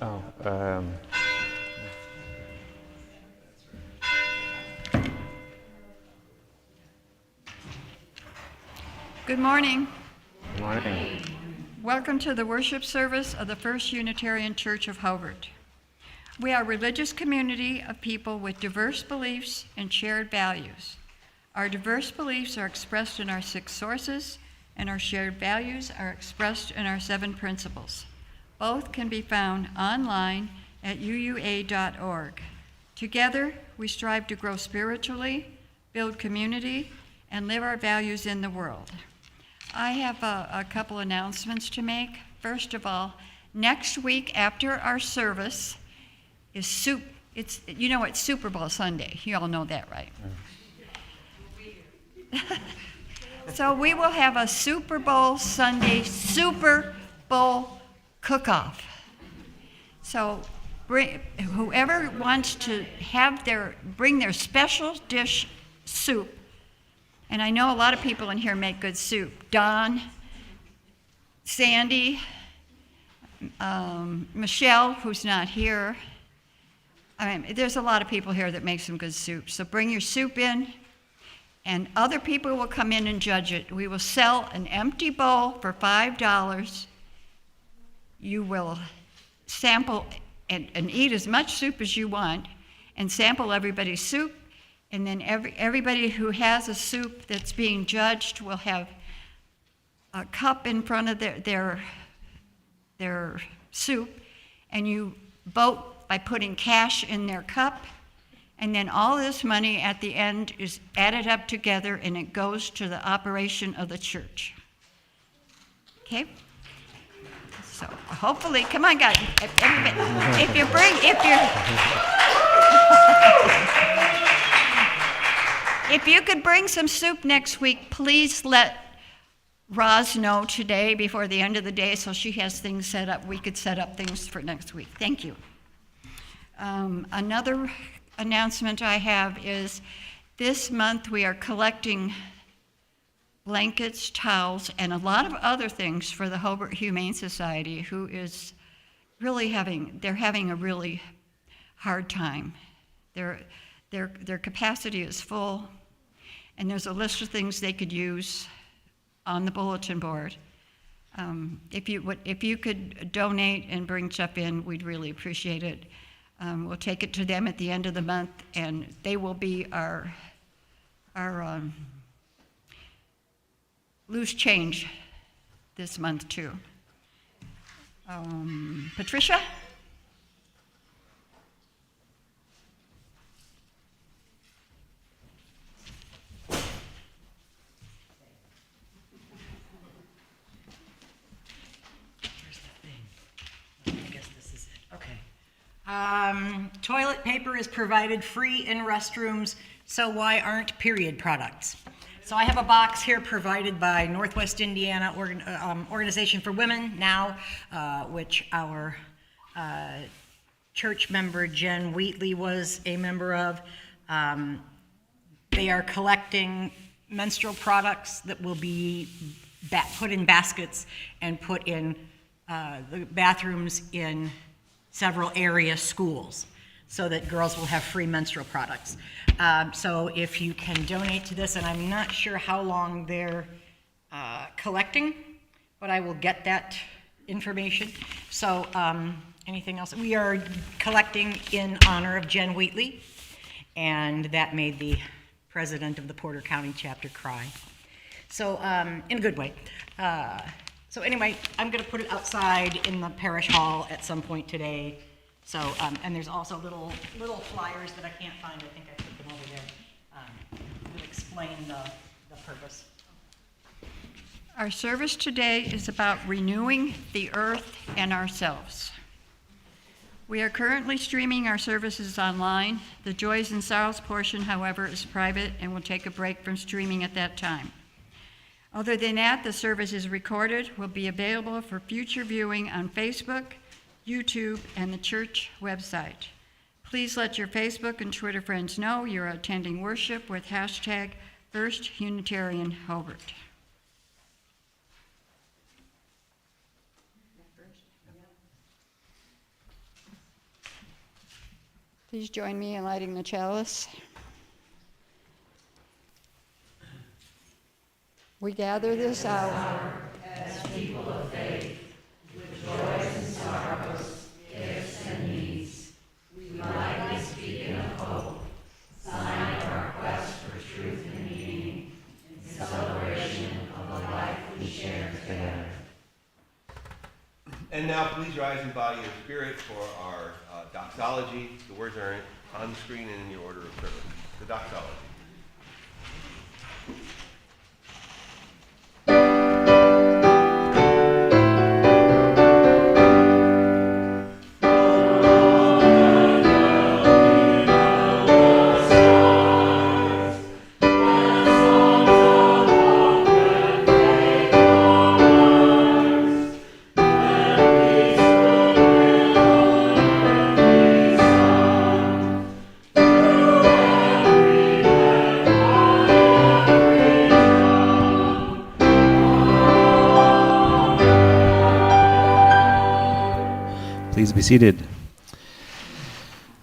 Oh, Good morning. good morning. Welcome to the worship service of the First Unitarian Church of Hobart. We are a religious community of people with diverse beliefs and shared values. Our diverse beliefs are expressed in our 6 sources, and our shared values are expressed in our 7 principles. Both can be found online at uua.org. Together, we strive to grow spiritually, build community, and live our values in the world. I have a couple announcements to make. First of all, next week after our service is it's Super Bowl Sunday. You all know that, right? So we will have a Super Bowl Sunday Super Bowl cook-off. So whoever wants to bring their special dish soup. And I know a lot of people in here make good soup. Don, Sandy, Michelle, who's not here. I mean, there's a lot of people here that make some good soup. So bring your soup in, and other people will come in and judge it. We will sell an empty bowl for $5. You will sample and eat as much soup as you want, and sample everybody's soup. And then everybody who has a soup that's being judged will have a cup in front of their soup, and you vote by putting cash in their cup, and then all this money at the end is added up together, and it goes to the operation of the church. Okay? So hopefully, come on, guys. If you could bring some soup next week, please let Roz know today before the end of the day so she has things set up. We could set up things for next week. Thank you. Another announcement I have is this month we are collecting blankets, towels, and a lot of other things for the Hobart Humane Society, who is really having a really hard time. Their capacity is full, and there's a list of things they could use on the bulletin board. If you could donate and bring stuff in, we'd really appreciate it. We'll take it to them at the end of the month, and they will be our loose change this month too. Patricia? Toilet paper is provided free in restrooms, so why aren't period products? So I have a box here provided by Northwest Indiana Organization for Women now, which our church member Jen Wheatley was a member of. They are collecting menstrual products that will be put in baskets and put in the bathrooms in several area schools so that girls will have free menstrual products. So if you can donate to this, and I'm not sure how long they're collecting, but I will get that information. So anything else? We are collecting in honor of Jen Wheatley, and that made the president of the Porter County chapter cry. So in a good way. So anyway, I'm going to put it outside in the parish hall at some point today. So, and there's also little flyers that I can't find. I think I put them over there that explain the purpose. Our service today is about renewing the earth and ourselves. We are currently streaming our services online. The joys and sorrows portion, however, is private and will take a break from streaming at that time. Other than that, the service is recorded, will be available for future viewing on Facebook, YouTube, and the church website. Please let your Facebook and Twitter friends know you're attending worship with hashtag First Unitarian Hobart. Please join me in lighting the chalice. We gather this hour And now please rise in body and spirit for our doxology. The words are on the screen and in your order of service. The doxology. Please be seated.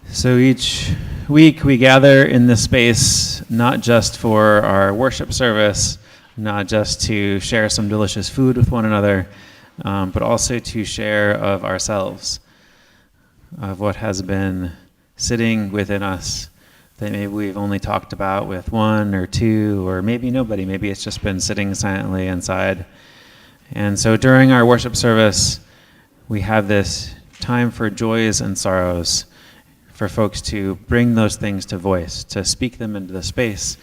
So each week we gather in this space not just for our worship service, not just to share some delicious food with one another, but also to share of ourselves, of what has been sitting within us that maybe we've only talked about with one or two, or maybe nobody. Maybe it's just been sitting silently inside. And so during our worship service, we have this time for joys and sorrows, for folks to bring those things to voice, to speak them into the space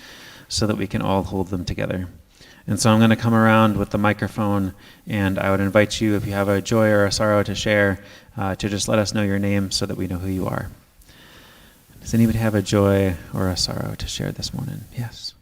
so that we can all hold them together. And so I'm going to come around with the microphone, and I would invite you, if you have a joy or a sorrow to share, to just let us know your name so that we know who you are. Does anybody have a joy or a sorrow to share this morning? Yes.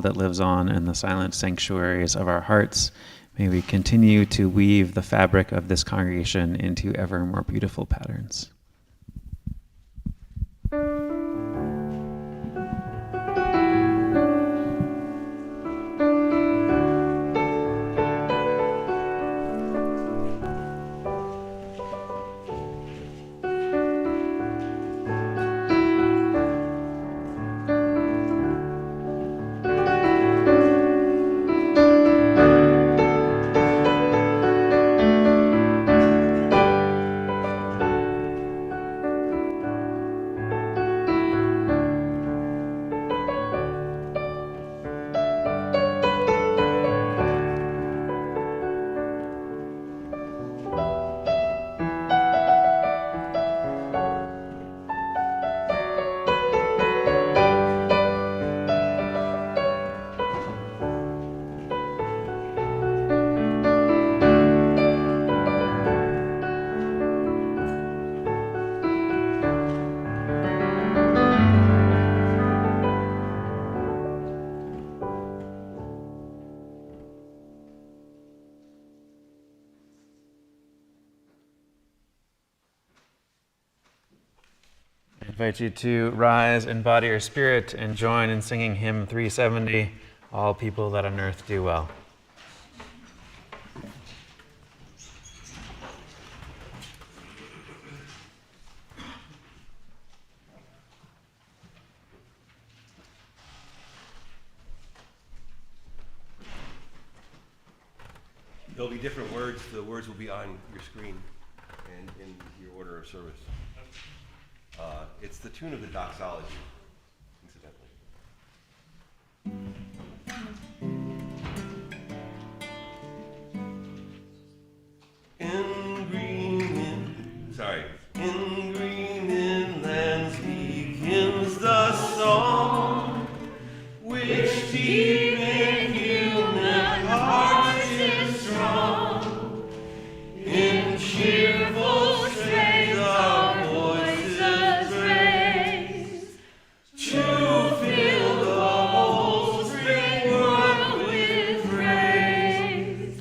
that lives on in the silent sanctuaries of our hearts. May we continue to weave the fabric of this congregation into ever more beautiful patterns. I invite you to rise in body or spirit and join in singing hymn 370, All People That on Earth Do Well. There'll be different words. The words will be on your screen and in your order of service. It's the tune of the doxology, incidentally. In green inlands begins the song, which deep in human hearts is strong. In cheerful strains our voices raise, to fill the whole spring world with praise.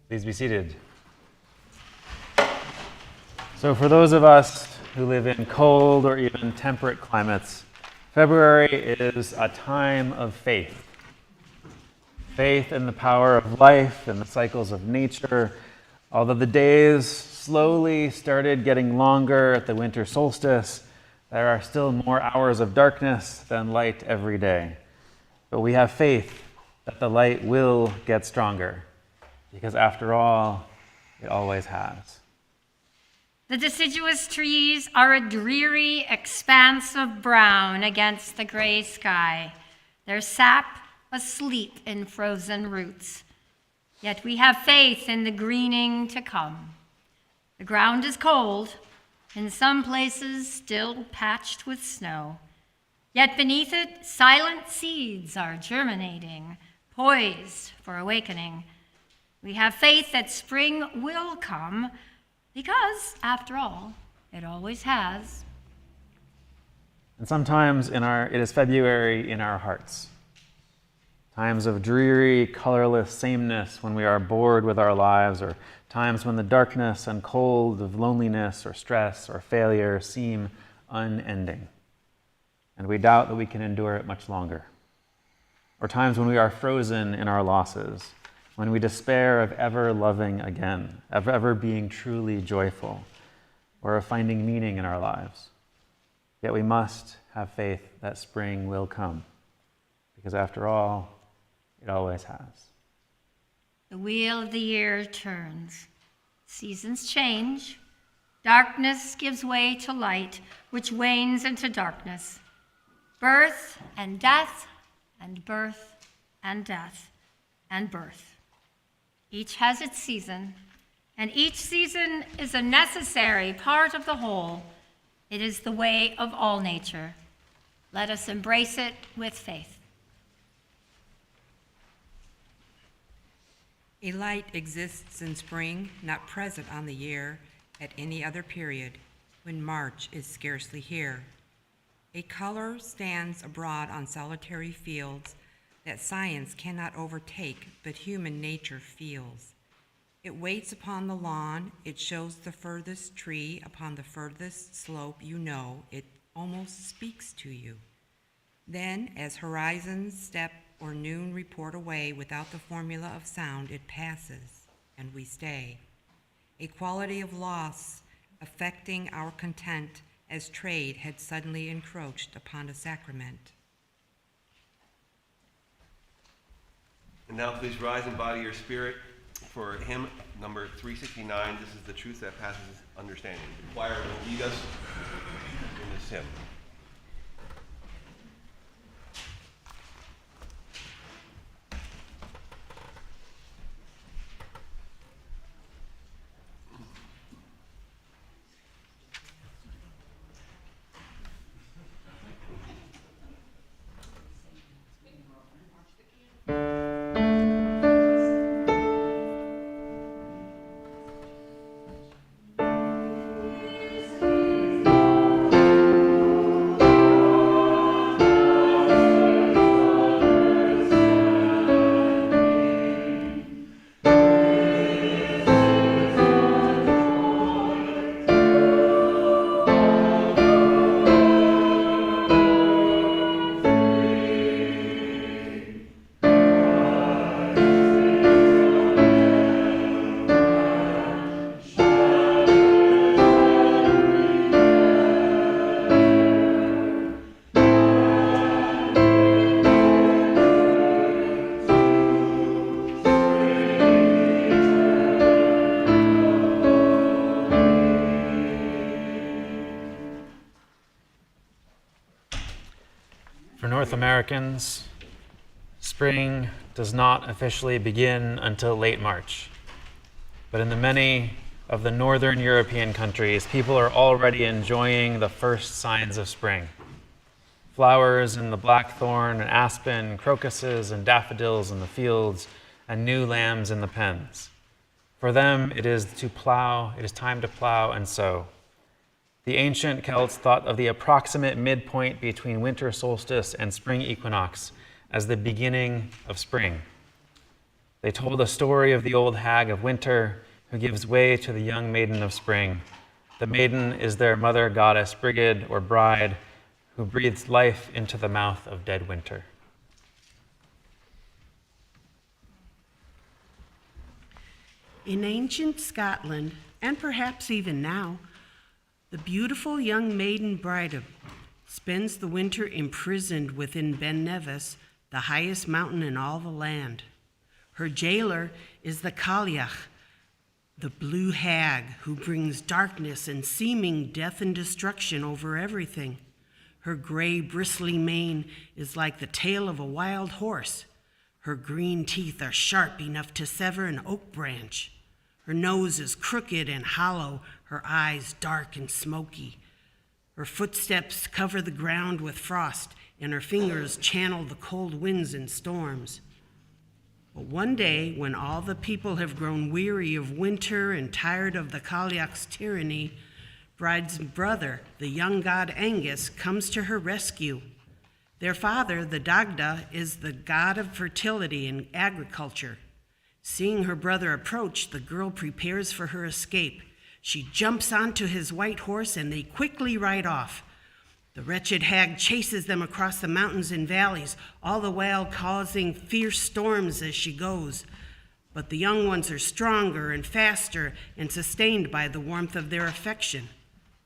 Please be seated. So for those of us who live in cold or even temperate climates, February is a time of faith. Faith in the power of life and the cycles of nature. Although the days slowly started getting longer at the winter solstice, there are still more hours of darkness than light every day. But we have faith that the light will get stronger, because after all, it always has. The deciduous trees are a dreary expanse of brown against the gray sky, their sap asleep in frozen roots. Yet we have faith in the greening to come. The ground is cold, in some places still patched with snow. Yet beneath it, silent seeds are germinating, poised for awakening. We have faith that spring will come, because, after all, it always has. And sometimes it is February in our hearts. Times of dreary, colorless sameness when we are bored with our lives, or times when the darkness and cold of loneliness or stress or failure seem unending, and we doubt that we can endure it much longer. Or times when we are frozen in our losses, when we despair of ever loving again, of ever being truly joyful, or of finding meaning in our lives. Yet we must have faith that spring will come, because after all, it always has. The wheel of the year turns. Seasons change. Darkness gives way to light, which wanes into darkness. Birth and death, and birth and death, and birth. Each has its season, and each season is a necessary part of the whole. It is the way of all nature. Let us embrace it with faith. A light exists in spring, not present on the year at any other period, when March is scarcely here. A color stands abroad on solitary fields that science cannot overtake, but human nature feels. It waits upon the lawn, it shows the furthest tree upon the furthest slope, you know, it almost speaks to you. Then, as horizons step or noon report away without the formula of sound, it passes, and we stay. A quality of loss affecting our content as trade had suddenly encroached upon a sacrament. And now please rise and body your spirit for hymn number 369. This is the truth that passes understanding. The choir will lead us in this hymn. For North Americans, spring does not officially begin until late March. But in the many of the northern European countries, people are already enjoying the first signs of spring. Flowers in the blackthorn and aspen, crocuses and daffodils in the fields, and new lambs in the pens. For them, it is time to plow and sow. The ancient Celts thought of the approximate midpoint between winter solstice and spring equinox as the beginning of spring. They told a story of the old hag of winter who gives way to the young maiden of spring. The maiden is their mother goddess, brigid or bride, who breathes life into the mouth of dead winter. In ancient Scotland, and perhaps even now, the beautiful young maiden bride spends the winter imprisoned within Ben Nevis, the highest mountain in all the land. Her jailer is the Cailleach, the blue hag who brings darkness and seeming death and destruction over everything. Her gray, bristly mane is like the tail of a wild horse. Her green teeth are sharp enough to sever an oak branch. Her nose is crooked and hollow, her eyes dark and smoky. Her footsteps cover the ground with frost, and her fingers channel the cold winds and storms. But one day, when all the people have grown weary of winter and tired of the Cailleach's tyranny, Bride's brother, the young god Angus, comes to her rescue. Their father, the Dagda, is the god of fertility and agriculture. Seeing her brother approach, the girl prepares for her escape. She jumps onto his white horse and they quickly ride off. The wretched hag chases them across the mountains and valleys, all the while causing fierce storms as she goes. But the young ones are stronger and faster and sustained by the warmth of their affection.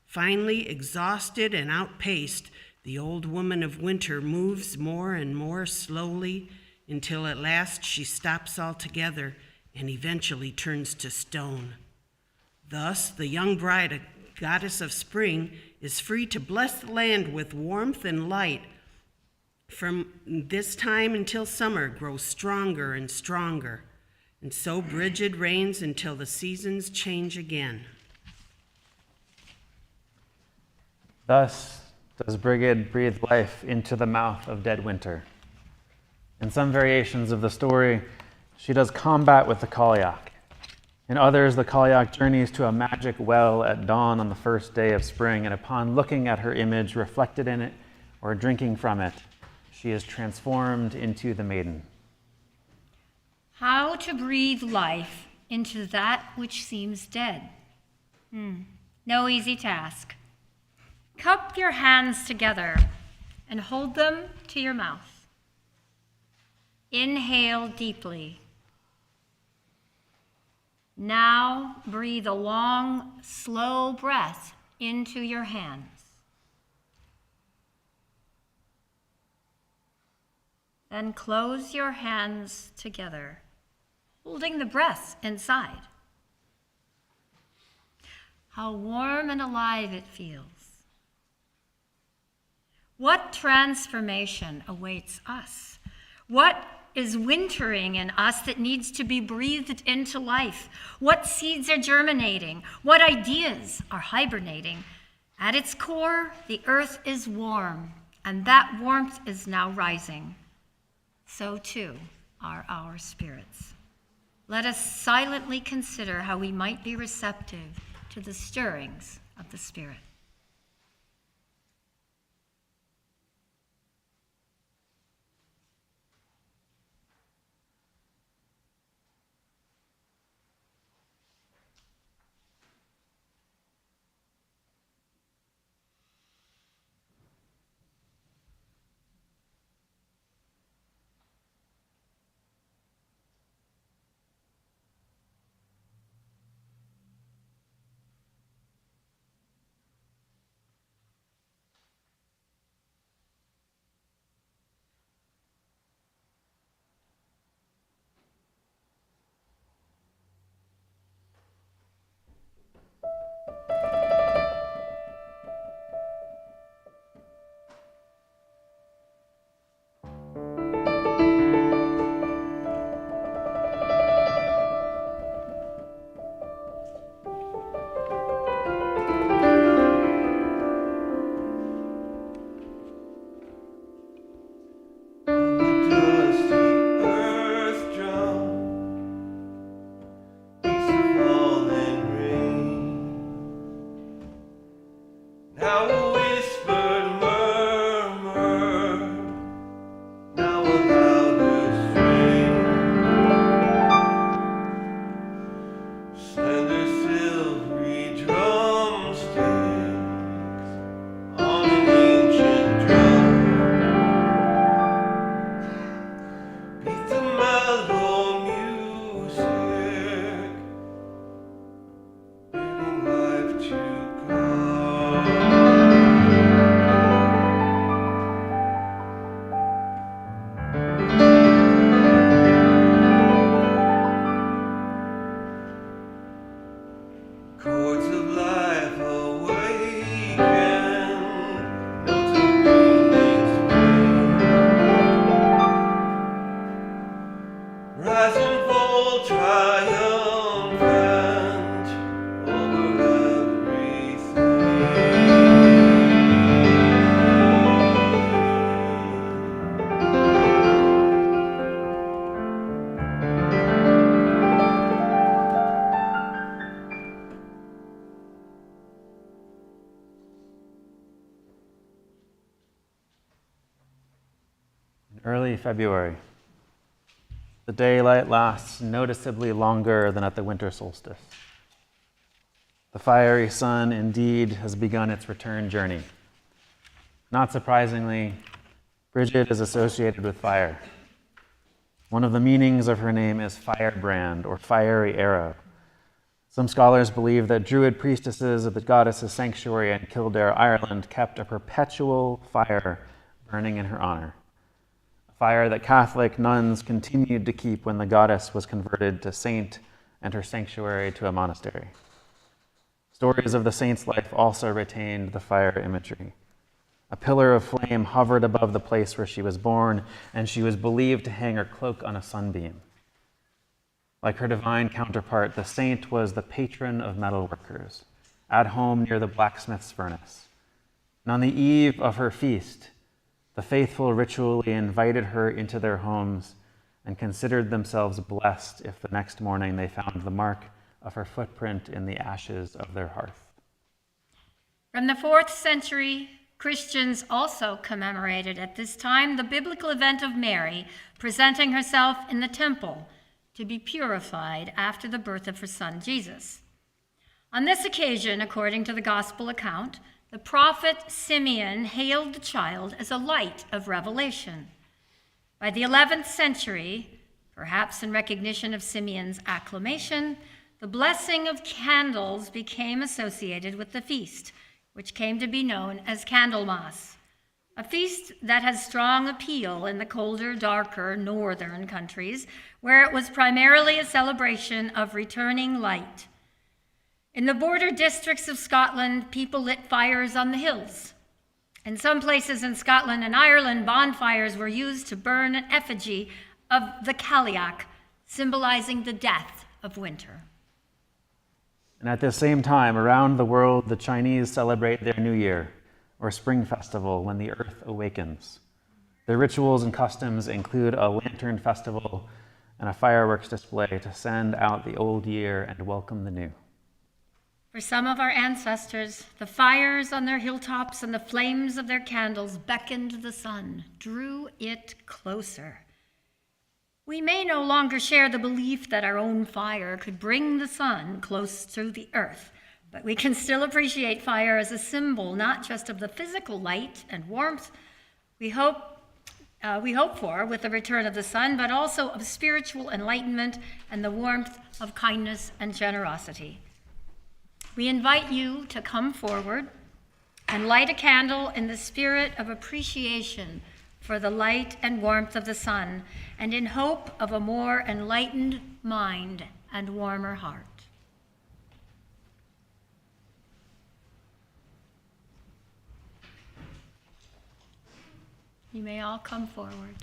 Finally, exhausted and outpaced, the old woman of winter moves more and more slowly until at last she stops altogether and eventually turns to stone. Thus, the young bride, a goddess of spring, is free to bless the land with warmth and light. From this time until summer grows stronger and stronger, and so Brigid reigns until the seasons change again. Thus does Brigid breathe life into the mouth of dead winter. In some variations of the story, she does combat with the Cailleach. In others, the Cailleach journeys to a magic well at dawn on the first day of spring, and upon looking at her image reflected in it, or drinking from it, she is transformed into the maiden. How to breathe life into that which seems dead. No easy task. Cup your hands together and hold them to your mouth. Inhale deeply. Now breathe a long, slow breath into your hands. Then close your hands together, holding the breath inside. How warm and alive it feels. What transformation awaits us? What is wintering in us that needs to be breathed into life? What seeds are germinating? What ideas are hibernating? At its core, the earth is warm, and that warmth is now rising. So too are our spirits. Let us silently consider how we might be receptive to the stirrings of the Spirit. Early February. The daylight lasts noticeably longer than at the winter solstice. The fiery sun indeed has begun its return journey. Not surprisingly, Bridget is associated with fire. One of the meanings of her name is firebrand or fiery arrow. Some scholars believe that Druid priestesses of the goddess's sanctuary in Kildare, Ireland, kept a perpetual fire burning in her honor. Fire that Catholic nuns continued to keep when the goddess was converted to saint and her sanctuary to a monastery. Stories of the saint's life also retained the fire imagery. A pillar of flame hovered above the place where she was born, and she was believed to hang her cloak on a sunbeam. Like her divine counterpart, the saint was the patron of metalworkers, at home near the blacksmith's furnace. And on the eve of her feast, the faithful ritually invited her into their homes and considered themselves blessed if the next morning they found the mark of her footprint in the ashes of their hearth. From the 4th century Christians also commemorated at this time the biblical event of Mary presenting herself in the temple to be purified after the birth of her son Jesus. On this occasion, according to the gospel account, the prophet Simeon hailed the child as a light of revelation. By the 11th century, perhaps in recognition of Simeon's acclamation, the blessing of candles became associated with the feast, which came to be known as Candlemas, a feast that has strong appeal in the colder, darker northern countries, where it was primarily a celebration of returning light. In the border districts of Scotland, people lit fires on the hills. In some places in Scotland and Ireland, bonfires were used to burn an effigy of the Cailleach, symbolizing the death of winter. And at the same time, around the world, the Chinese celebrate their New Year, or Spring Festival, when the earth awakens. Their rituals and customs include a lantern festival and a fireworks display to send out the old year and welcome the new. For some of our ancestors, the fires on their hilltops and the flames of their candles beckoned the sun, drew it closer. We may no longer share the belief that our own fire could bring the sun close to the earth, but we can still appreciate fire as a symbol not just of the physical light and warmth we hope for with the return of the sun, but also of spiritual enlightenment and the warmth of kindness and generosity. We invite you to come forward and light a candle in the spirit of appreciation for the light and warmth of the sun, and in hope of a more enlightened mind and warmer heart. You may all come forward.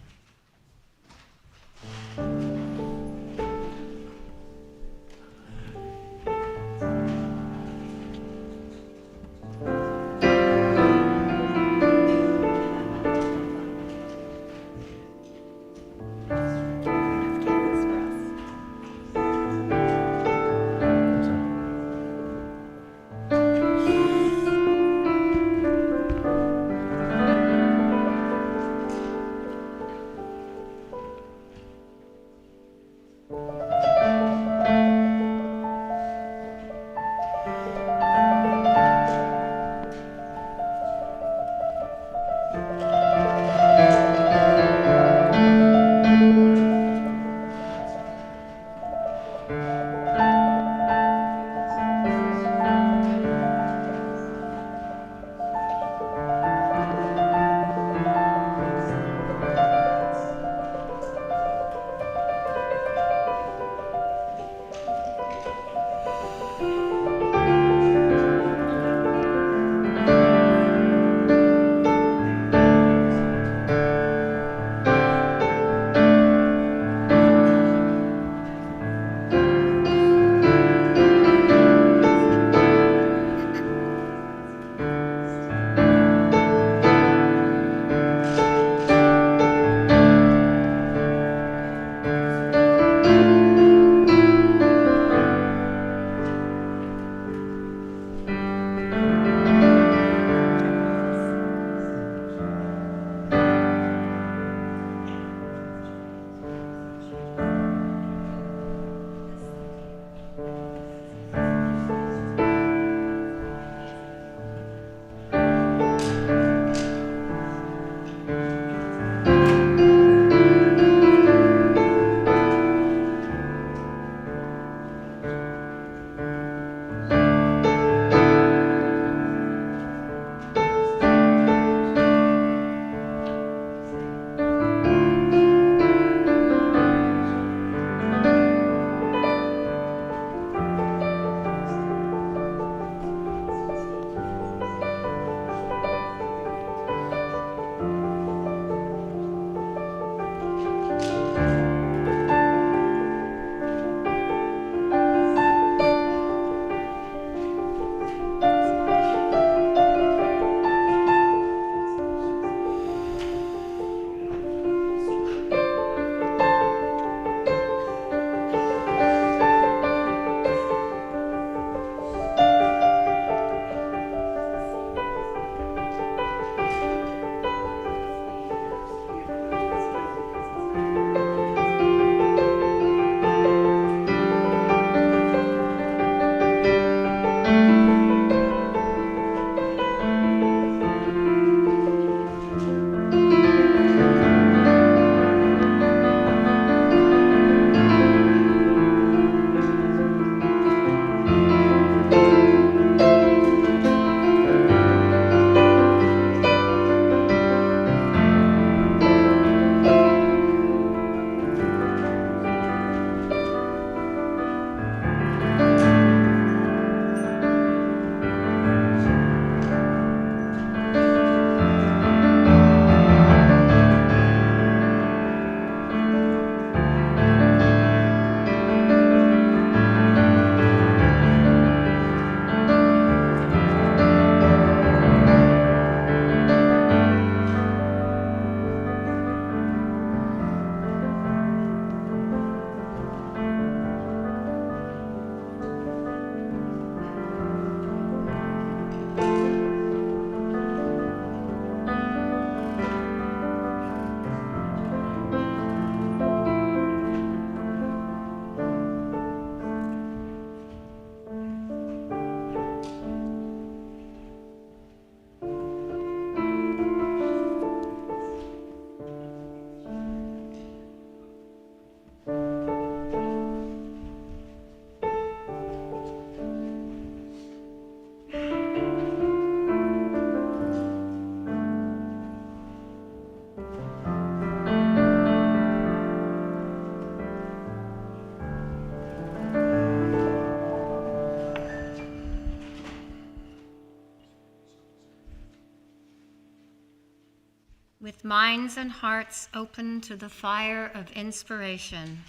with minds and hearts open to the fire of inspiration,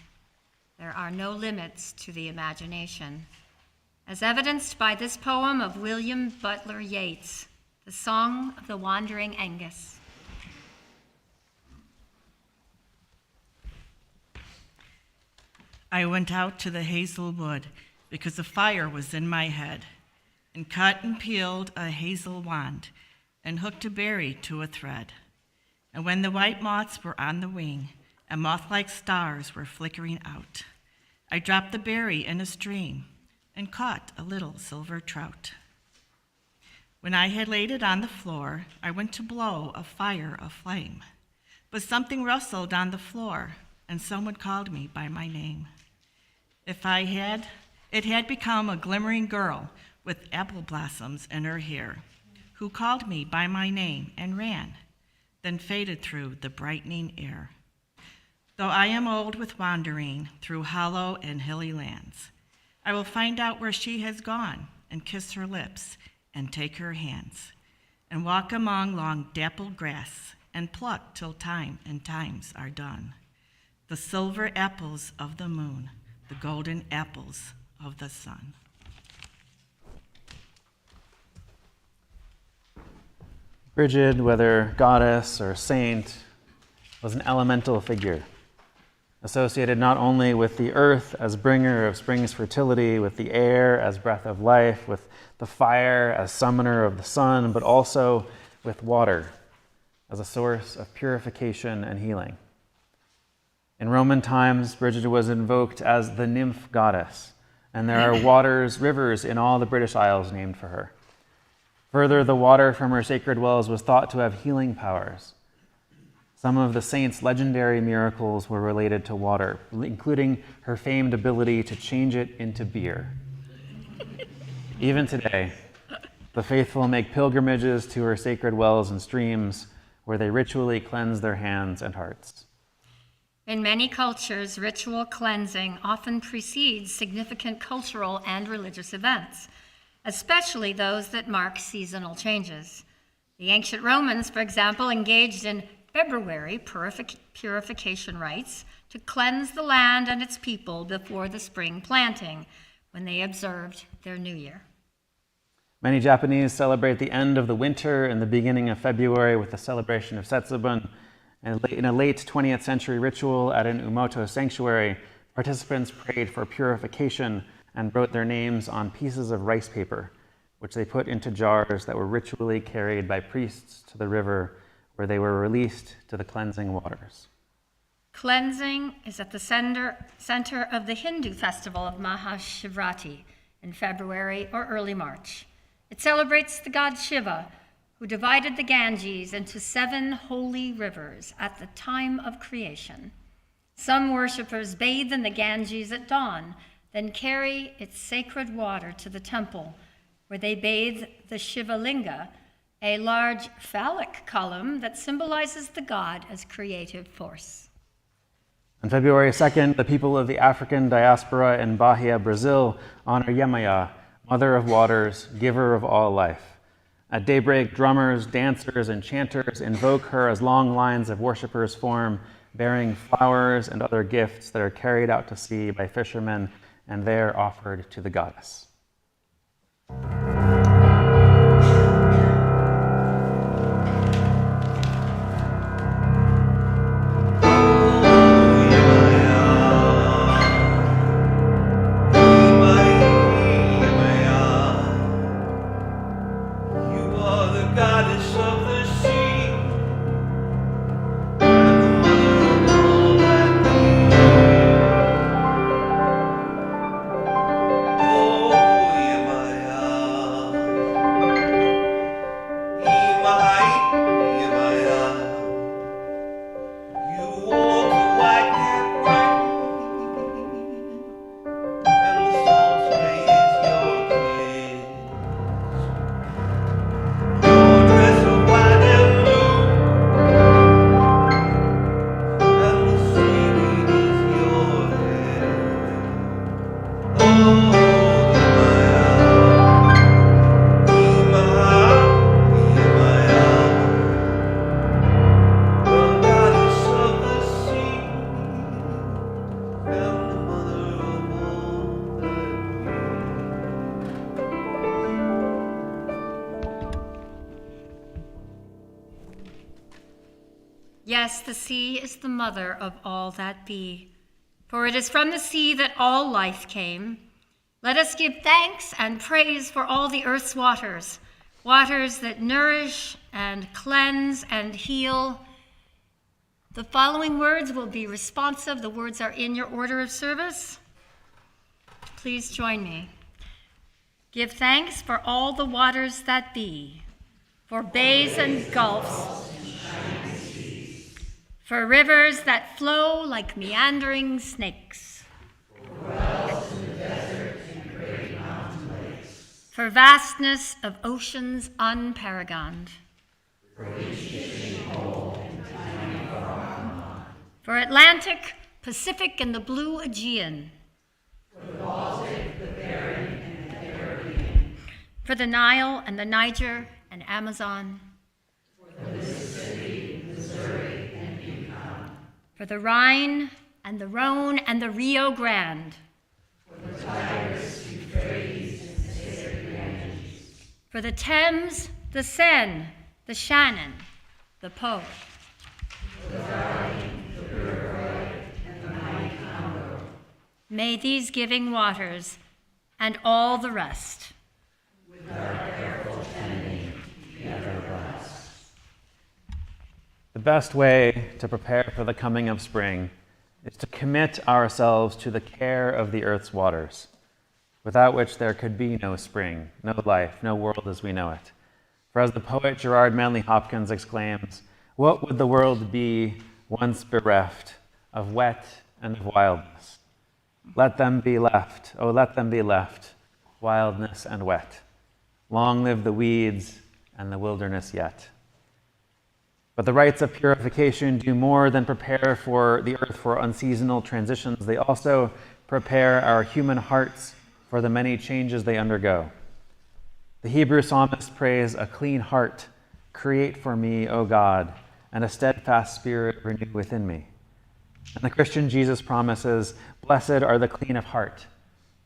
there are no limits to the imagination, as evidenced by this poem of William Butler Yeats, The Song of the Wandering Angus. I went out to the hazel wood because a fire was in my head, and cut and peeled a hazel wand, and hooked a berry to a thread. And when the white moths were on the wing, and moth-like stars were flickering out, I dropped the berry in a stream, and caught a little silver trout. When I had laid it on the floor, I went to blow a fire aflame, but something rustled on the floor, and someone called me by my name. It had become a glimmering girl with apple blossoms in her hair, who called me by my name and ran, then faded through the brightening air. Though I am old with wandering through hollow and hilly lands, I will find out where she has gone and kiss her lips and take her hands, and walk among long dappled grass and pluck till time and times are done. The silver apples of the moon, the golden apples of the sun. Brigid, whether goddess or saint, was an elemental figure, associated not only with the earth as bringer of spring's fertility, with the air as breath of life, with the fire as summoner of the sun, but also with water as a source of purification and healing. In Roman times, Brigid was invoked as the nymph goddess, and there are rivers in all the British Isles named for her. Further, the water from her sacred wells was thought to have healing powers. Some of the saint's legendary miracles were related to water, including her famed ability to change it into beer. Even today, the faithful make pilgrimages to her sacred wells and streams, where they ritually cleanse their hands and hearts. In many cultures, ritual cleansing often precedes significant cultural and religious events, especially those that mark seasonal changes. The ancient Romans, for example, engaged in February purification rites to cleanse the land and its people before the spring planting, when they observed their new year. Many Japanese celebrate the end of the winter and the beginning of February with the celebration of Setsubun. And in a late 20th century ritual at an Umoto sanctuary, participants prayed for purification and wrote their names on pieces of rice paper, which they put into jars that were ritually carried by priests to the river, where they were released to the cleansing waters. Cleansing is at the center of the Hindu festival of Mahashivratri in February or early March. It celebrates the god Shiva, who divided the Ganges into 7 holy rivers at the time of creation. Some worshippers bathe in the Ganges at dawn, then carry its sacred water to the temple, where they bathe the Shiva Linga, a large phallic column that symbolizes the god as creative force. On February 2nd, the people of the African diaspora in Bahia, Brazil, honor Yemaya, Mother of Waters, giver of all life. At daybreak, drummers, dancers, and chanters invoke her as long lines of worshipers form, bearing flowers and other gifts that are carried out to sea by fishermen and there offered to the goddess. Yes, the sea is the mother of all that be, for it is from the sea that all life came. Let us give thanks and praise for all the earth's waters, waters that nourish and cleanse and heal. The following words will be responsive. The words are in your order of service. Please join me. Give thanks for all the waters that be, for bays and gulfs, for rivers that flow like meandering snakes, for vastness of oceans unparagoned, for Atlantic, Pacific, and the blue Aegean, for the Nile and the Niger and Amazon, for the Rhine and the Rhone and the Rio Grande, for the Thames, the Seine, the Shannon, the Po, may these giving waters and all the rest The best way to prepare for the coming of spring is to commit ourselves to the care of the earth's waters, without which there could be no spring, no life, no world as we know it. For as the poet Gerard Manley Hopkins exclaims, what would the world be once bereft of wet and of wildness? Let them be left, oh, let them be left, wildness and wet. Long live the weeds and the wilderness yet. But the rites of purification do more than prepare for the earth for unseasonal transitions. They also prepare our human hearts for the many changes they undergo. The Hebrew psalmist prays, a clean heart, create for me, O God, and a steadfast spirit renew within me. And the Christian Jesus promises, blessed are the clean of heart,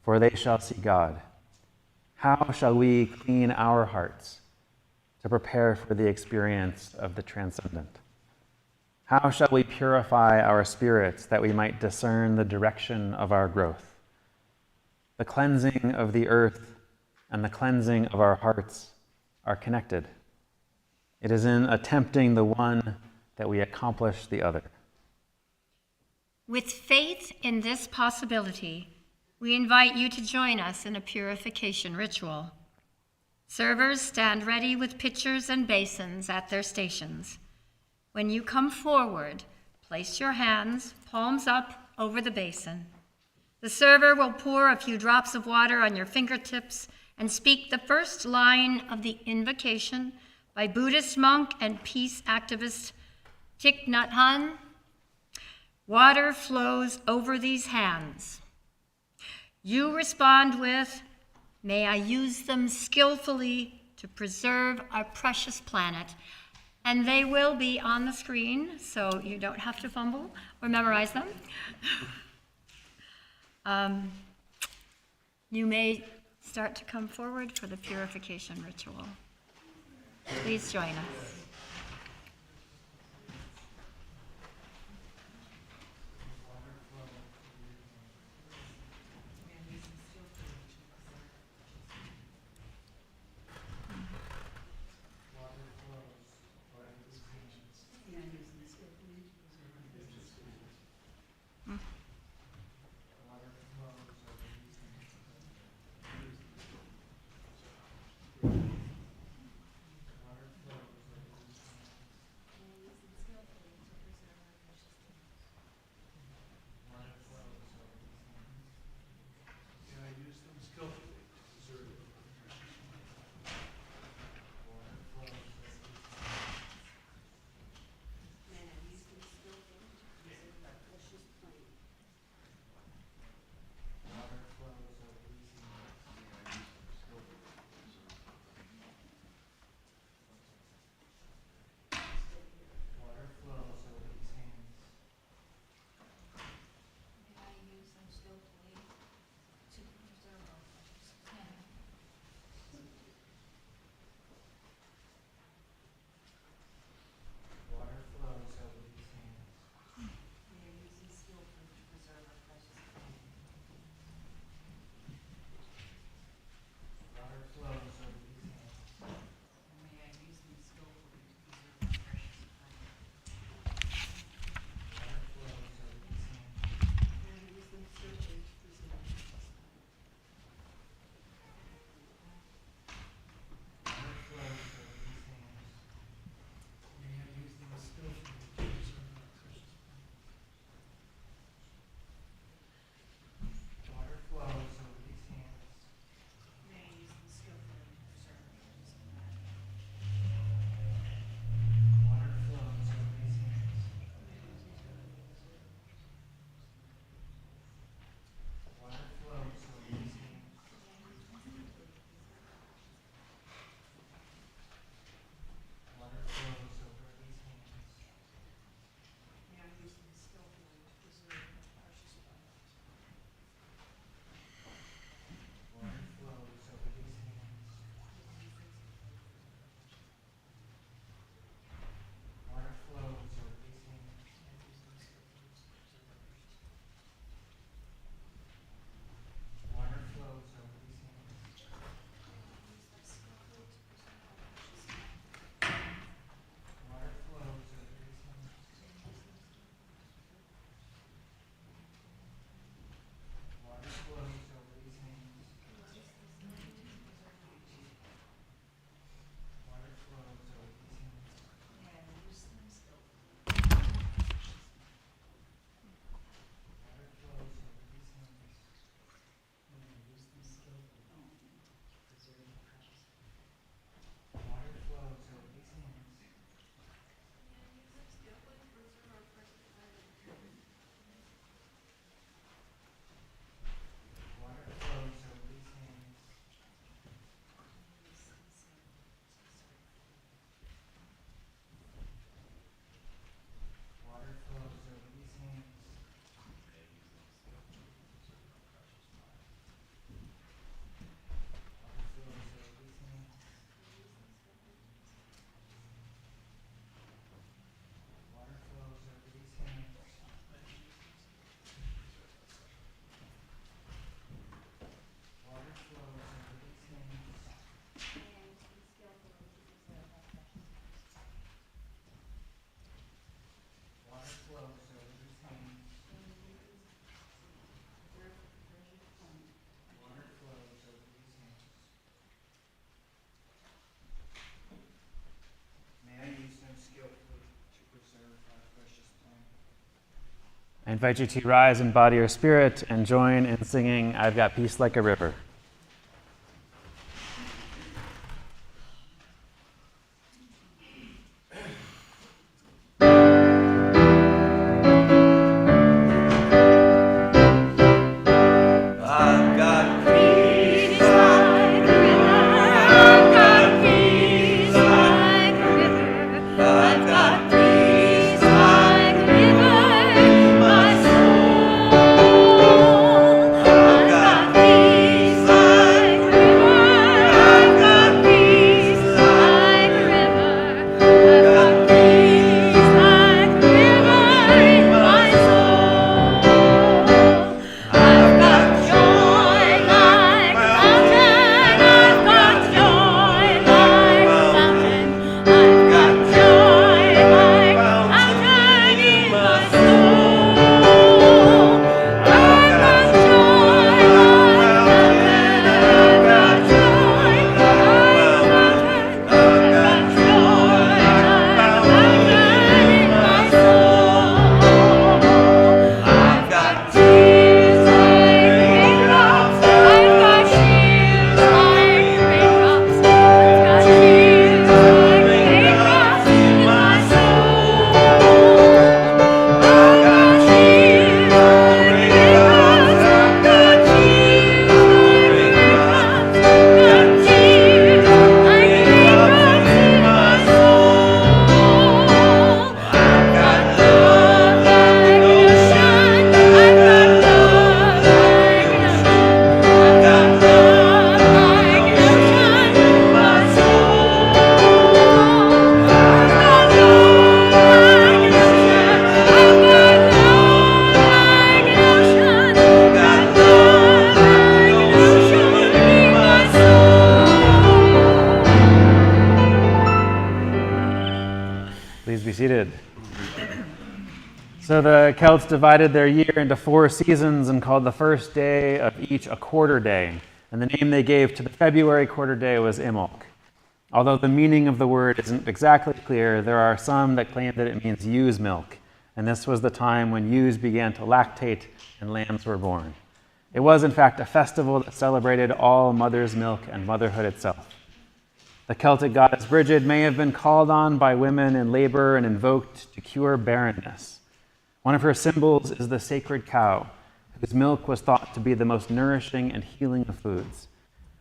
for they shall see God. How shall we clean our hearts to prepare for the experience of the transcendent? How shall we purify our spirits that we might discern the direction of our growth? The cleansing of the earth and the cleansing of our hearts are connected. It is in attempting the one that we accomplish the other. With faith in this possibility, we invite you to join us in a purification ritual. Servers stand ready with pitchers and basins at their stations. When you come forward, place your hands, palms up, over the basin. The server will pour a few drops of water on your fingertips and speak the first line of the invocation by Buddhist monk and peace activist Thich Nhat Hanh. Water flows over these hands. You respond with, may I use them skillfully to preserve our precious planet. And they will be on the screen, so you don't have to fumble or memorize them. You may start to come forward for the purification ritual. Please join us. I invite you to rise in body or spirit and join in singing, I've Got Peace Like a River. I've got peace like a river. I've got peace like a river. I've got peace like a river in my soul. I've got peace like a river. I've got peace like a river. I've got peace like a river in my soul. I've got joy like a fountain. I've got joy like a fountain. I've got joy like a fountain in my soul. I've got joy like a fountain. I've got joy like a fountain. I've got joy like a fountain in my soul. I've got tears like raindrops. I've got tears like raindrops. I've got tears like raindrops in my soul. I've got tears like raindrops. I've got tears like raindrops. I've got tears like raindrops in my soul. I've got love like an ocean. I've got love like an ocean. I've got love like an ocean in my soul. I've got love like an ocean. I've got love like an ocean. I've got love like an ocean in my soul. Please be seated. So the Celts divided their year into 4 seasons and called the first day of each a quarter day. And the name they gave to the February quarter day was Imbolc. Although the meaning of the word isn't exactly clear, there are some that claim that it means ewe's milk. And this was the time when ewes began to lactate and lambs were born. It was, in fact, a festival that celebrated all mother's milk and motherhood itself. The Celtic goddess Brigid may have been called on by women in labor and invoked to cure barrenness. One of her symbols is the sacred cow, whose milk was thought to be the most nourishing and healing of foods.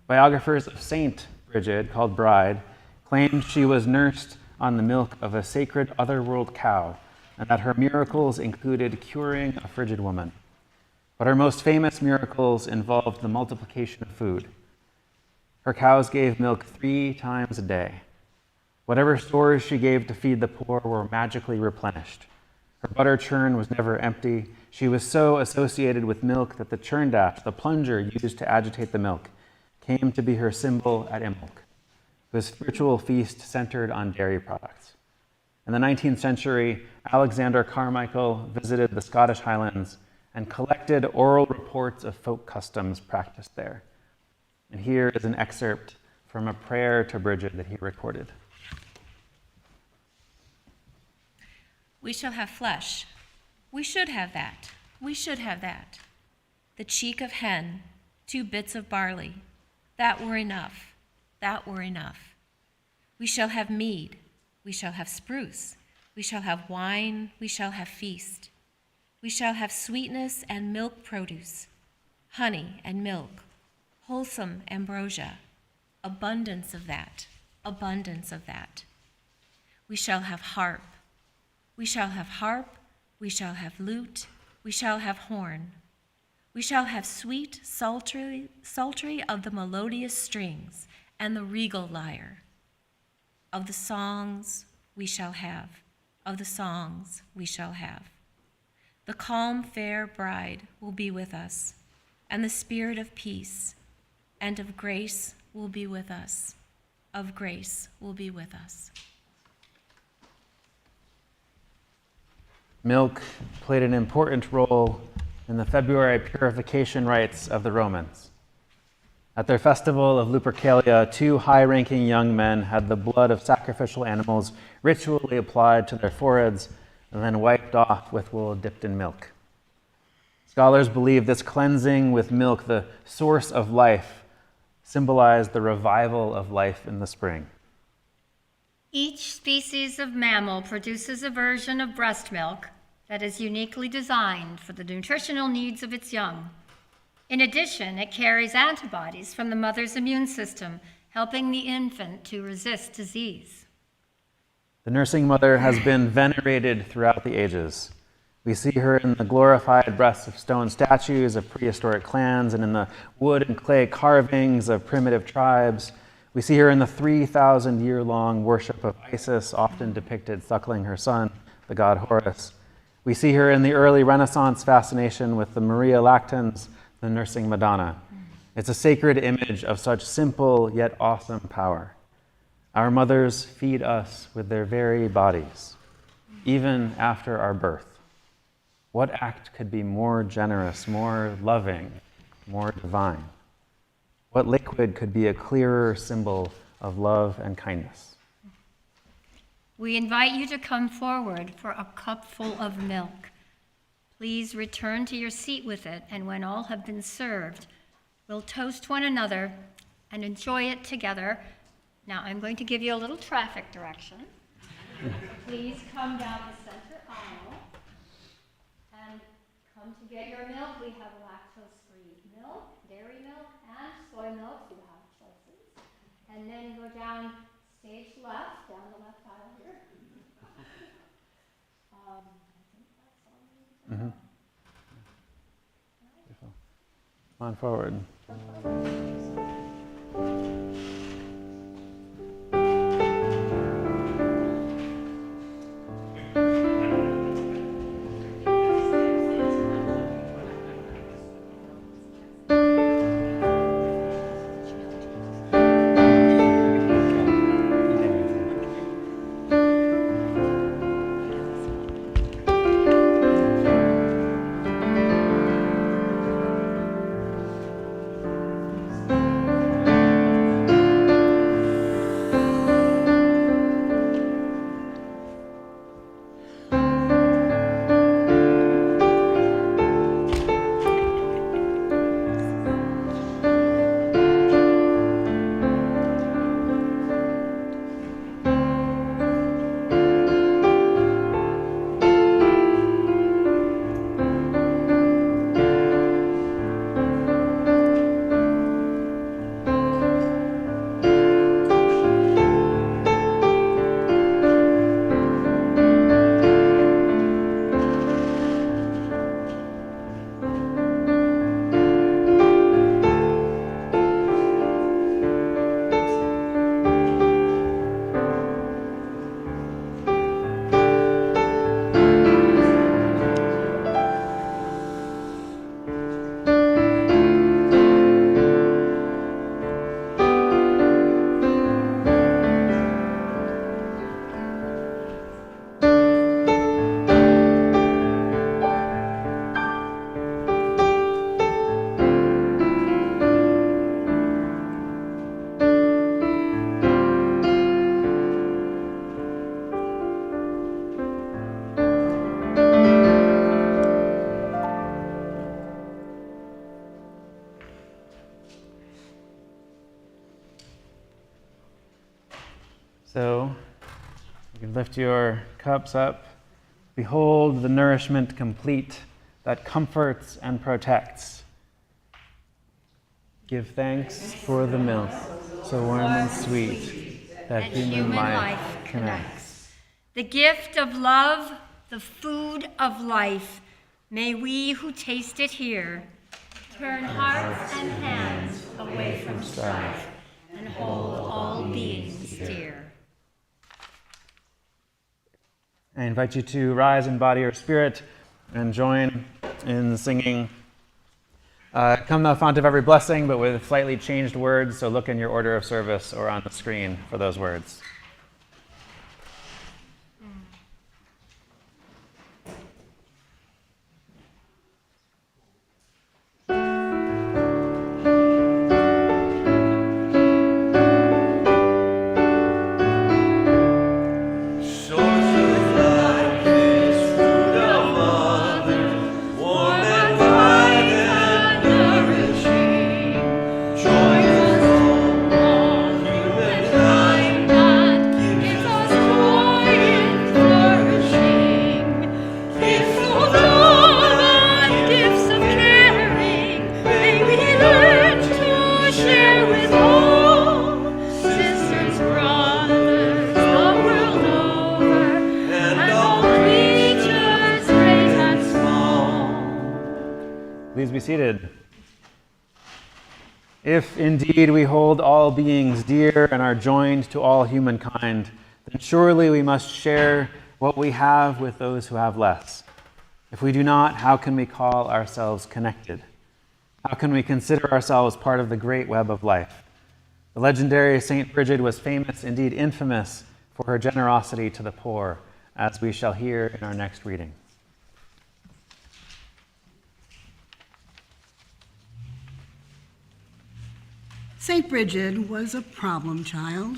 Biographers of Saint Brigid, called Bride, claimed she was nursed on the milk of a sacred otherworld cow, and that her miracles included curing a frigid woman. But her most famous miracles involved the multiplication of food. Her cows gave milk 3 times a day. Whatever stores she gave to feed the poor were magically replenished. Her butter churn was never empty. She was so associated with milk that the churn dash, the plunger used to agitate the milk, came to be her symbol at Imbolc, whose spiritual feast centered on dairy products. In the 19th century, Alexander Carmichael visited the Scottish Highlands and collected oral reports of folk customs practiced there. And here is an excerpt from a prayer to Brigid that he recorded. We shall have flesh. We should have that. We should have that. The cheek of hen, 2 bits of barley. That were enough. That were enough. We shall have mead. We shall have spruce. We shall have wine. We shall have feast. We shall have sweetness and milk produce, honey and milk, wholesome ambrosia, abundance of that, abundance of that. We shall have harp. We shall have harp, we shall have lute, we shall have horn. We shall have sweet, sultry of the melodious strings and the regal lyre. Of the songs we shall have, of the songs we shall have. The calm, fair bride will be with us, and the spirit of peace and of grace will be with us, of grace will be with us. Milk played an important role in the February purification rites of the Romans. At their festival of Lupercalia, 2 high-ranking young men had the blood of sacrificial animals ritually applied to their foreheads and then wiped off with wool dipped in milk. Scholars believe this cleansing with milk, the source of life, symbolized the revival of life in the spring. Each species of mammal produces a version of breast milk that is uniquely designed for the nutritional needs of its young. In addition, it carries antibodies from the mother's immune system, helping the infant to resist disease. The nursing mother has been venerated throughout the ages. We see her in the glorified breasts of stone statues of prehistoric clans and in the wood and clay carvings of primitive tribes. We see her in the 3,000-year-long worship of Isis, often depicted suckling her son, the god Horus. We see her in the early Renaissance fascination with the Maria Lactans, the nursing Madonna. It's a sacred image of such simple yet awesome power. Our mothers feed us with their very bodies, even after our birth. What act could be more generous, more loving, more divine? What liquid could be a clearer symbol of love and kindness? We invite you to come forward for a cupful of milk. Please return to your seat with it, and when all have been served, we'll toast one another and enjoy it together. Now, I'm going to give you a little traffic direction. Please come down the center aisle and come to get your milk. We have lactose-free milk, dairy milk, and soy milk. You have choices. And then go down stage left, down the left aisle here. I think that's all we need to know. Beautiful. Come on forward. So, you can lift your cups up. Behold the nourishment complete that comforts and protects. Give thanks for the milk, so warm and sweet, that human life connects. The gift of love, the food of life, may we who taste it here turn hearts and hands away from strife and hold all beings dear. I invite you to rise in body or spirit and join in singing Come Thou Fount of Every Blessing, but with slightly changed words, so look in your order of service or on the screen for those words. Source of life, this fruit of others, warm and Please be seated. If indeed we hold all beings dear and are joined to all humankind, then surely we must share what we have with those who have less. If we do not, how can we call ourselves connected? How can we consider ourselves part of the great web of life? The legendary Saint Bridget was famous, indeed infamous, for her generosity to the poor, as we shall hear in our next reading. St. Bridget was a problem child,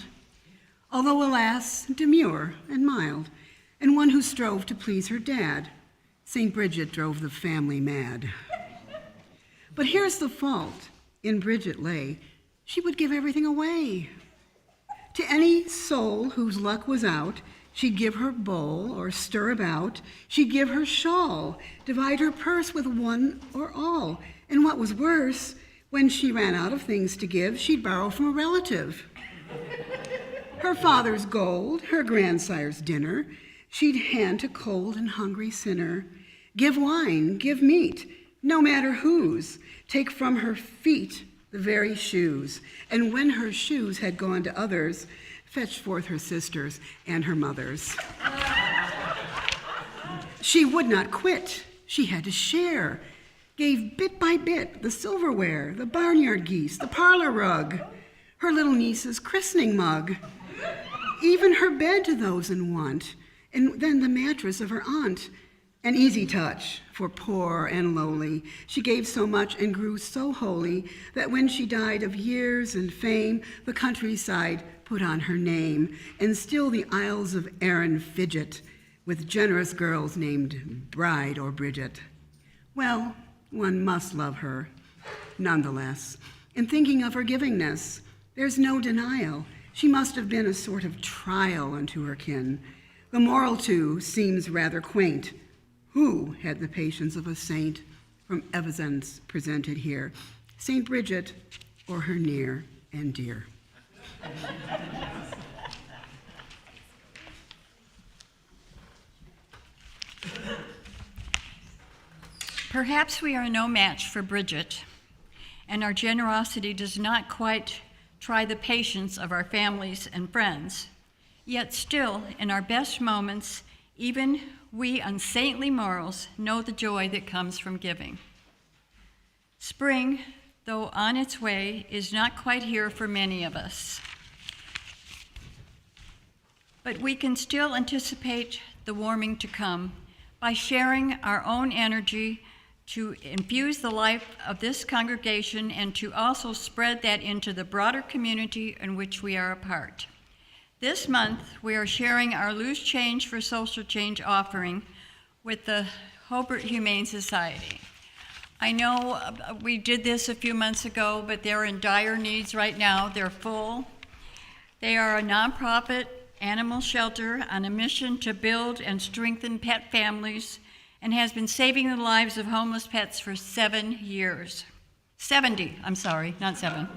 although alas, demure and mild, and one who strove to please her dad. St. Bridget drove the family mad. But here's the fault. In Bridget lay, she would give everything away. To any soul whose luck was out, she'd give her bowl or stir about. She'd give her shawl, divide her purse with one or all. And what was worse, when she ran out of things to give, she'd borrow from a relative. Her father's gold, her grandsire's dinner, she'd hand to cold and hungry sinner. Give wine, give meat, no matter whose. Take from her feet the very shoes. And when her shoes had gone to others, fetch forth her sisters and her mothers. She would not quit, she had to share. Gave bit by bit the silverware, the barnyard geese, the parlor rug, her little niece's christening mug, even her bed to those in want, and then the mattress of her aunt. An easy touch for poor and lowly. She gave so much and grew so holy that when she died of years and fame, the countryside put on her name, and still the Isles of Arran fidget with generous girls named Bride or Bridget. Well, one must love her, nonetheless. In thinking of her givingness, there's no denial. She must have been a sort of trial unto her kin. The moral, too, seems rather quaint. Who had the patience of a saint from evidence presented here? St. Bridget or her near and dear? Perhaps we are no match for Bridget, and our generosity does not quite try the patience of our families and friends. Yet still, in our best moments, even we unsaintly mortals know the joy that comes from giving. Spring, though on its way, is not quite here for many of us. But we can still anticipate the warming to come by sharing our own energy to infuse the life of this congregation and to also spread that into the broader community in which we are a part. This month, we are sharing our Loose Change for Social Change offering with the Hobart Humane Society. I know we did this a few months ago, but they're in dire needs right now. They're full. They are a nonprofit animal shelter on a mission to build and strengthen pet families and has been saving the lives of homeless pets for 7 years. 70, I'm sorry, not 7.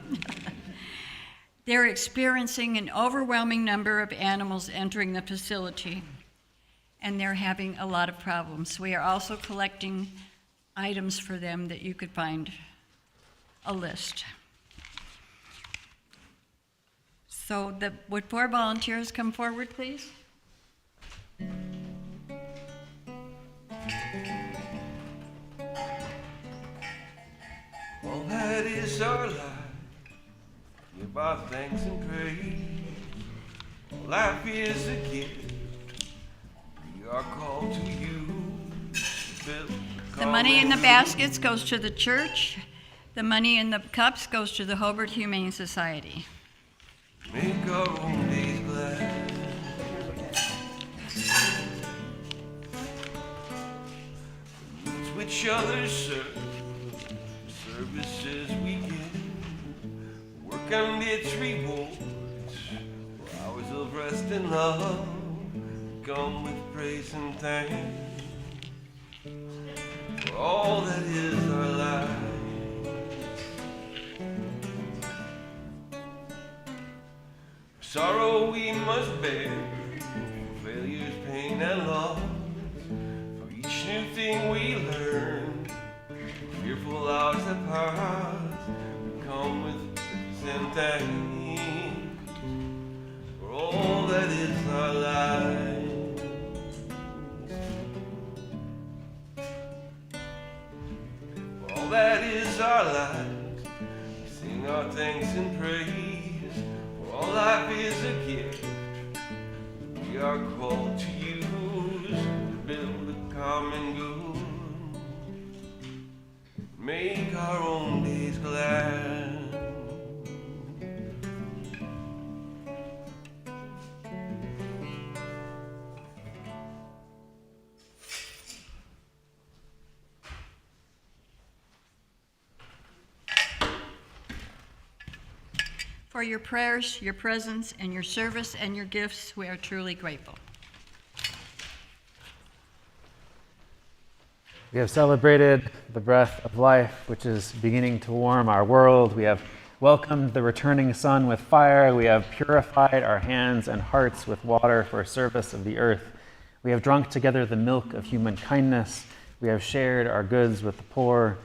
They're experiencing an overwhelming number of animals entering the facility, and they're having a lot of problems. We are also collecting items for them that you could find a list. So would 4 volunteers come forward, please? All that is our life, give our thanks and praise. Life is a gift, we are called to you. The money in the baskets goes to the church. The money in the cups goes to the Hobart Humane Society. Make our own days glad. It's which others serve, services we give, work and its rewards, for hours of rest and love, come with praise and thanks, for all that is our life. Sorrow we must bear, for failures, pain, and loss. For each new thing we learn, we're fearful all hours that pass, we come with thanks and thanks for all that is our life. For all that is our life, we sing our thanks and praise. For all life is a gift we are called to use to build a common good. Make our own days glad. For your prayers, your presence, and your service and your gifts, we are truly grateful. We have celebrated the breath of life, which is beginning to warm our world. We have welcomed the returning sun with fire. We have purified our hands and hearts with water for service of the earth. We have drunk together the milk of human kindness. We have shared our goods with the poor.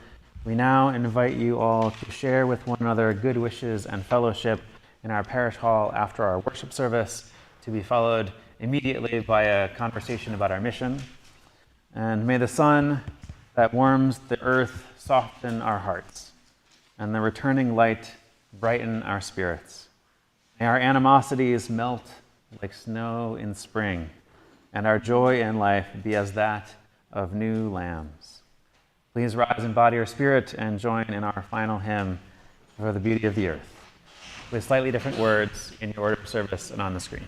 We now invite you all to share with one another good wishes and fellowship in our parish hall after our worship service, to be followed immediately by a conversation about our mission. And may the sun that warms the earth soften our hearts, and the returning light brighten our spirits. May our animosities melt like snow in spring, and our joy in life be as that of new lambs. Please rise in body or spirit and join in our final hymn, For the Beauty of the Earth, with slightly different words in your order of service and on the screen.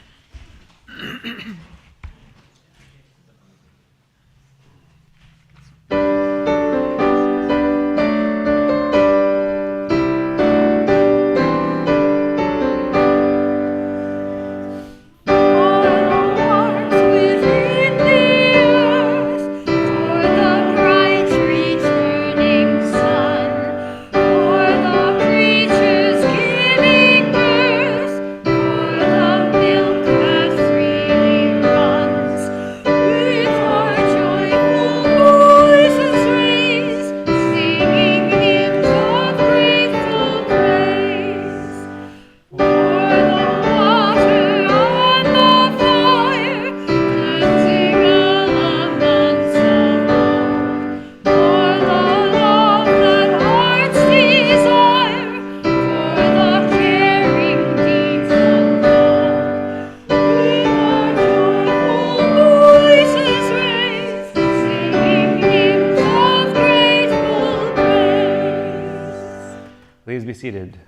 Please be seated.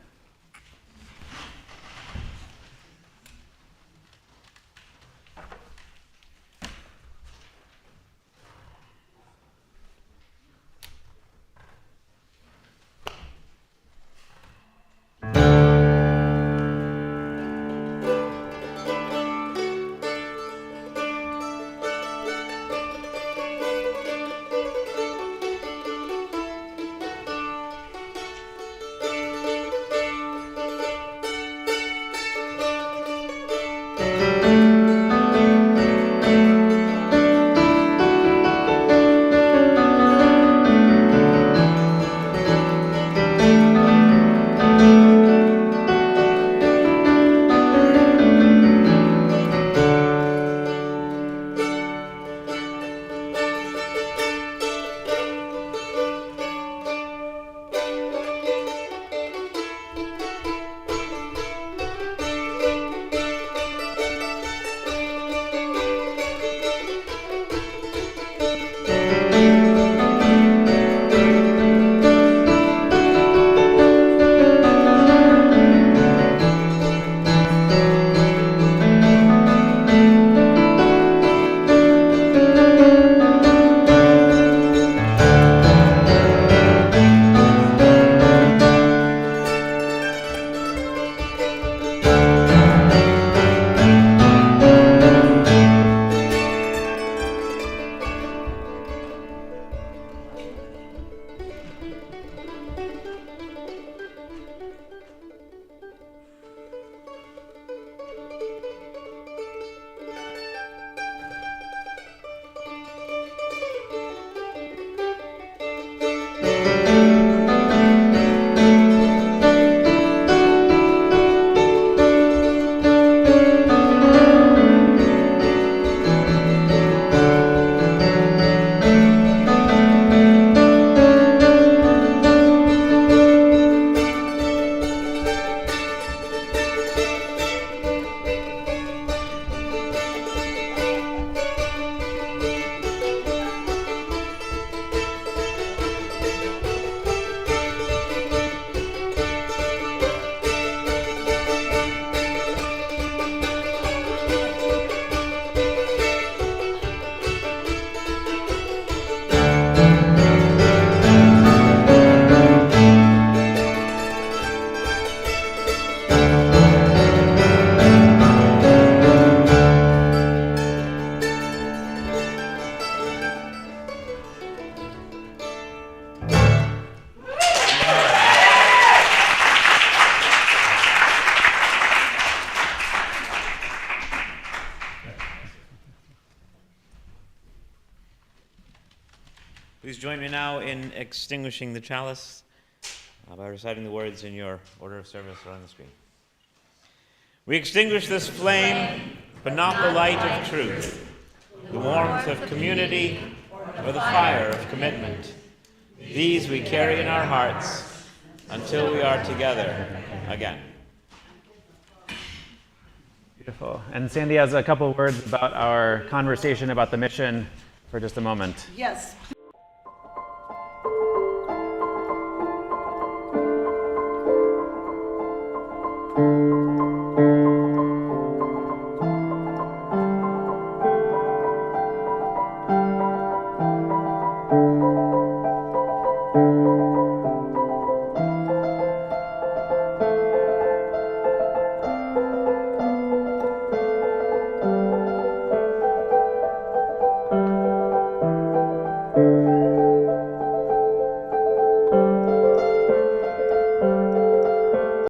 Please join me now in extinguishing the chalice by reciting the words in your order of service or on the screen. We extinguish this flame, but not the light of truth, the warmth of community, or the fire of commitment. These we carry in our hearts until we are together again. Beautiful. And Sandy has a couple words about our conversation about the mission for just a moment. Yes.